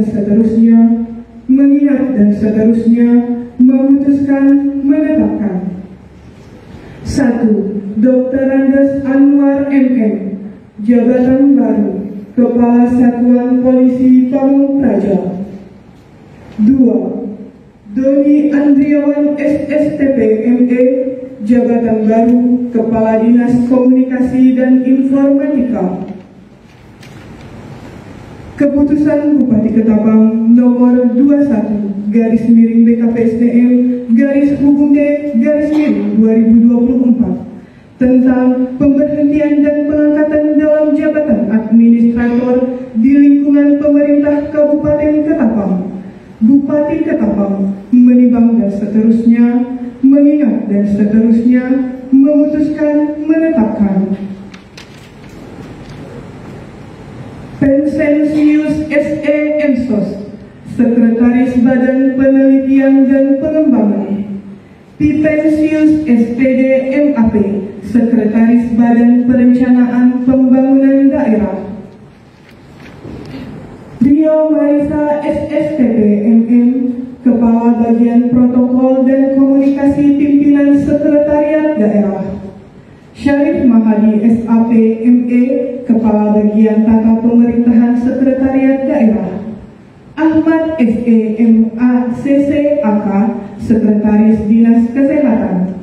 dan seterusnya, mengingat dan seterusnya, memutuskan, menetapkan. 1. Dr. Andes Anwar MM, jabatan baru, Kepala Satuan Polisi Pamung Praja. 2. Doni Andriawan SSTP ME, jabatan baru, Kepala Dinas Komunikasi dan Informatika. Keputusan Bupati Ketapang nomor 21/BSDM/D/2024 tentang pemberhentian dan pengangkatan dalam jabatan administrator di lingkungan pemerintah Kabupaten Ketapang. Bupati Ketapang menimbang dan seterusnya, mengingat dan seterusnya, memutuskan, menetapkan. Pensensius SE Ensos, Sekretaris Badan Penelitian dan Pengembangan. Pipensius SPD MAP, Sekretaris Badan Perencanaan Pembangunan Daerah. Rio Marisa SSTP MM, Kepala Bagian Protokol dan Komunikasi Pimpinan Sekretariat Daerah. Syarif Mahadi SAP ME, Kepala Bagian Tata Pemerintahan Sekretariat Daerah. Ahmad SE MACC AK, Sekretaris Dinas Kesehatan.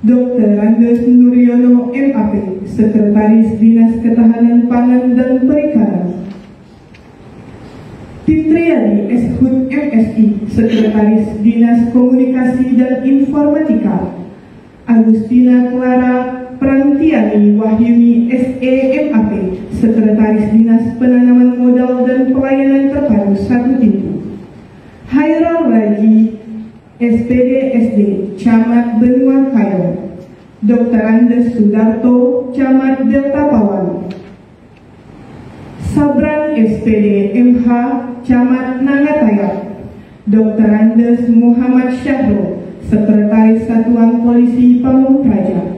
Dr. Andes Nuryono MAP, Sekretaris Dinas Ketahanan Pangan dan Perikanan. Fitriani Eshud MSI, Sekretaris Dinas Komunikasi dan Informatika. Agustina Clara Prantiani Wahyuni SE MAP, Sekretaris Dinas Penanaman Modal dan Pelayanan Terpadu 1 Pintu. Hairul Raji SPD SD, Camat Benua Kayo. Dr. Andes Sudarto, Camat Delta Pawan. Sabran SPD MH, Camat Nangatayat. Dr. Andes Muhammad Syahrul, Sekretaris Satuan Polisi Pamung Praja.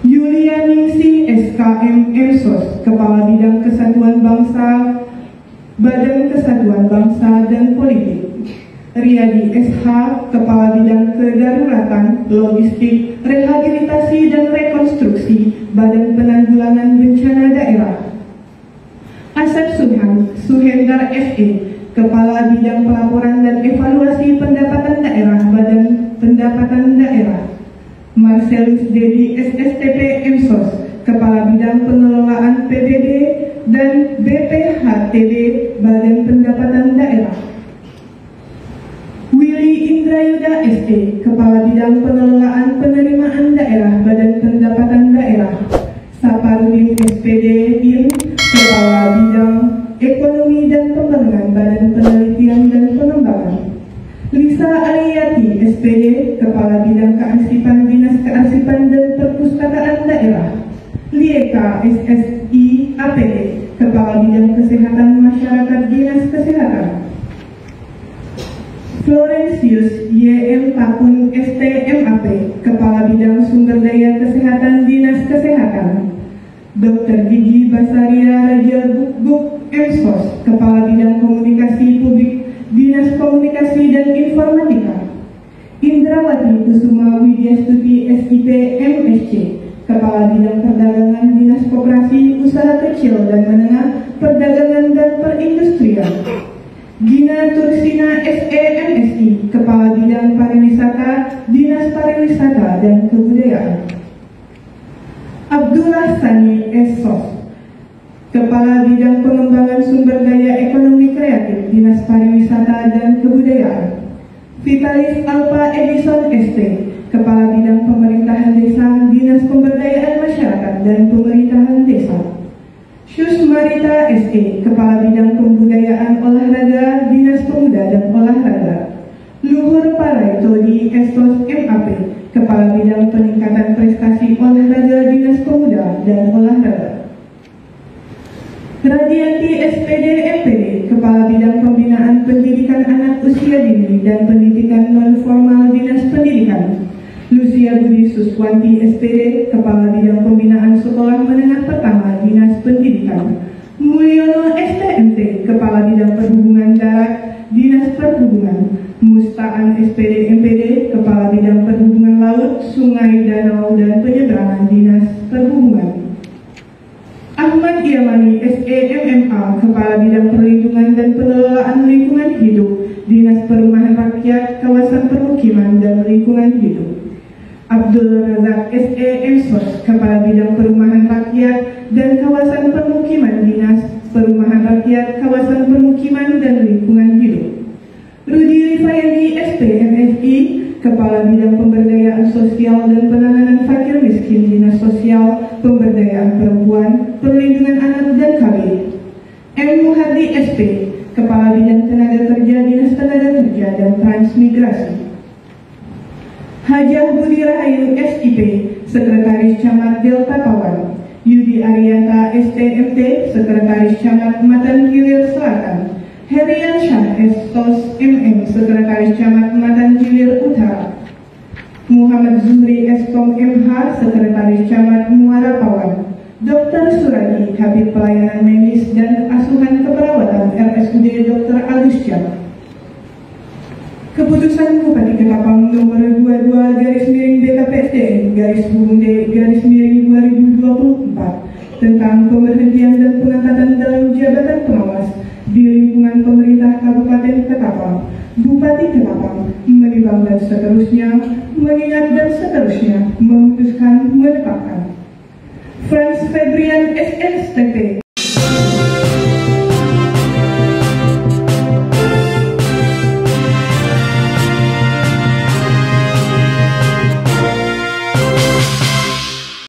Yulianingsi SKM Ensos, Kepala Bidang Kesatuan Bangsa, Badan Kesatuan Bangsa dan Politik. Riyadi SH, Kepala Bidang Kedaruratan, Logistik, Rehabilitasi dan Rekonstruksi, Badan Penanggulangan Bencana Daerah. Asep Suhendar SE, Kepala Bidang Pelaporan dan Evaluasi Pendapatan Daerah, Badan Pendapatan Daerah. Marcelus Dedi SSTP Ensos, Kepala Bidang Pengelolaan PBB dan BPHTB, Badan Pendapatan Daerah. Willy Indrayuda SE, Kepala Bidang Pengelolaan Penerimaan Daerah, Badan Pendapatan Daerah. Saparudin SPD IN, Kepala Bidang Ekonomi dan Pembangunan, Badan Penelitian dan Pengembangan. Lisa Aliyati SPD, Kepala Bidang Kearsipan Dinas Kearsipan dan Perpustakaan Daerah. Lieka SSI APD, Kepala Bidang Kesehatan Masyarakat Dinas Kesehatan. Florentius YM Takun ST MAP, Kepala Bidang Sumber Daya Kesehatan Dinas Kesehatan. Dr. Gigi Basaria Raja Buk Ensos, Kepala Bidang Komunikasi Publik Dinas Komunikasi dan Informatika. Indrawati Kusuma Widyastuti SIP MSC, Kepala Bidang Perdagangan Dinas Koperasi Usaha Kecil dan Menengah, Perdagangan dan Perindustrian. Gina Tursina SE MSI, Kepala Bidang Pariwisata, Dinas Pariwisata dan Kebudayaan. Abdullah Sani Esos, Kepala Bidang Pengembangan Sumber Daya Ekonomi Kreatif, Dinas Pariwisata dan Kebudayaan. Vitalis Alpa Edison ST, Kepala Bidang Pemerintahan Desa, Dinas Pemberdayaan Masyarakat dan Pemerintahan Desa. Syusmarita SE, Kepala Bidang Pembudayaan Olahraga, Dinas Pemuda dan Olahraga. Luhur Paraitodi Estos MAP, Kepala Bidang Peningkatan Prestasi Olahraga, Dinas Pemuda dan Olahraga. Radianti SPD MPD, Kepala Bidang Pembinaan Pendidikan Anak Usia Dini dan Pendidikan Non-Formal Dinas Pendidikan. Lucia Budi Suswanti SPD, Kepala Bidang Pembinaan Sekolah Menengah Pertama Dinas Pendidikan. Mulyono STMT, Kepala Bidang Perhubungan Darat, Dinas Perhubungan. Mustaan SPD MPD, Kepala Bidang Perhubungan Laut, Sungai, Danau, dan Penyeberangan, Dinas Perhubungan. Ahmad Yamani SEMMA, Kepala Bidang Perlindungan dan Pengelolaan Lingkungan Hidup, Dinas Perumahan Rakyat, Kawasan Permukiman dan Lingkungan Hidup. Abdul Razak SEMSOS, Kepala Bidang Perumahan Rakyat dan Kawasan Permukiman, Dinas Perumahan Rakyat, Kawasan Permukiman dan Lingkungan Hidup. Rudi Rifayadi SPMFI, Kepala Bidang Pemberdayaan Sosial dan Penanganan Fakir Miskin, Dinas Sosial, Pemberdayaan Perempuan, Perlindungan Anak dan KB. M. Muhardi SP, Kepala Bidang Tenaga Kerja, Dinas Tenaga Kerja dan Transmigrasi. Hajah Budi Rahayu SIP, Sekretaris Camat Delta Pawan. Yudi Arianta STMT, Sekretaris Camat Matan Hilir Selatan. Herian Syah Estos MM, Sekretaris Camat Matan Hilir Utara. Muhammad Zuhri Eskom MH, Sekretaris Camat Muara Pawan. Dr. Suradi, Kabid Pelayanan Medis dan Asuhan Keperawatan RSUD Dr. Agus Jam. Keputusan Bupati Ketapang nomor 22-BKPSDN-D-2024 tentang pemberhentian dan pengangkatan dalam jabatan pengawas di lingkungan pemerintah Kabupaten Ketapang, Bupati Ketapang menimbang dan seterusnya, mengingat dan seterusnya, memutuskan menetapkan Franz Febrian SSTP